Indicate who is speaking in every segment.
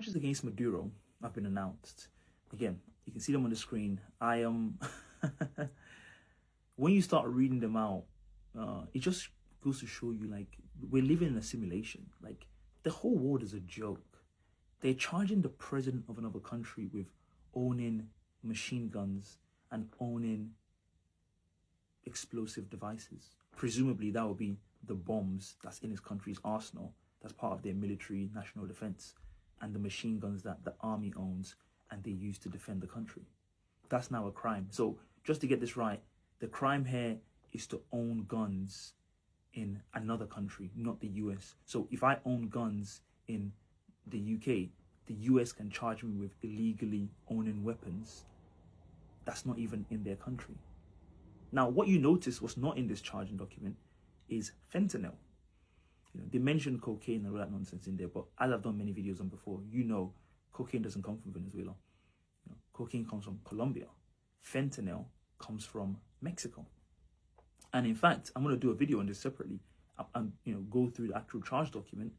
Speaker 1: charges against Maduro have been announced. Again, you can see them on the screen. I am... when you start reading them out, it just goes to show you, like, we're living in a simulation. Like, the whole world is a joke. They're charging the president of another country with owning machine guns and owning explosive devices. Presumably, that will be the bombs that's in his country's arsenal. That's part of their military national defense, and the machine guns that the army owns and they use to defend the country. That's now a crime. So just to get this right, the crime here is to own guns in another country, not the US. So if I own guns in the UK, the US can charge me with illegally owning weapons that's not even in their country. Now, what you notice was not in this charging document is fentanyl. You know, they mentioned cocaine and all that nonsense in there, but as I've done many videos on before, you know, cocaine doesn't come from Venezuela. You know, cocaine comes from Colombia. Fentanyl comes from Mexico. And in fact, I'm going to do a video on this separately and, you know, go through the actual charge document.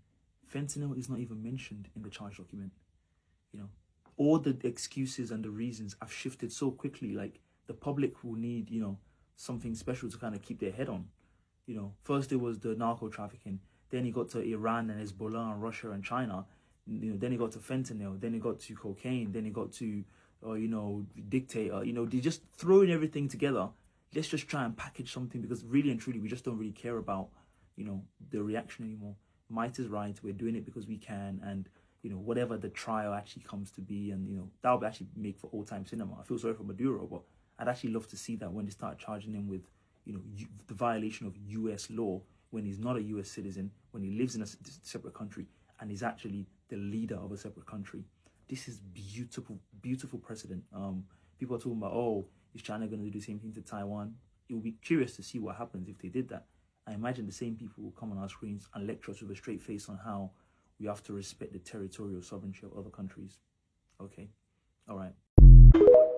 Speaker 1: Fentanyl is not even mentioned in the charge document. You know, all the excuses and the reasons have shifted so quickly. Like, the public will need, you know, something special to kind of keep their head on. You know, first it was the narco trafficking, then it got to Iran and Hezbollah and Russia and China. You know, then it got to fentanyl, then it got to cocaine, then it got to, you know, dictator. You know, they just throwing everything together. Let's just try and package something, because really and truly, we just don't really care about, you know, the reaction anymore. Might is right. We're doing it because we can, and, you know, whatever the trial actually comes to be, and, you know, that would actually make for all-time cinema. I feel sorry for Maduro, but I'd actually love to see that when they start charging him with, you know, the violation of US law when he's not a US citizen, when he lives in a separate country, and he's actually the leader of a separate country. This is beautiful, beautiful precedent. People are talking about, oh, is China going to do the same thing to Taiwan? It will be curious to see what happens if they did that. I imagine the same people will come on our screens and lecture us with a straight face on how we have to respect the territorial sovereignty of other countries. Okay, all right.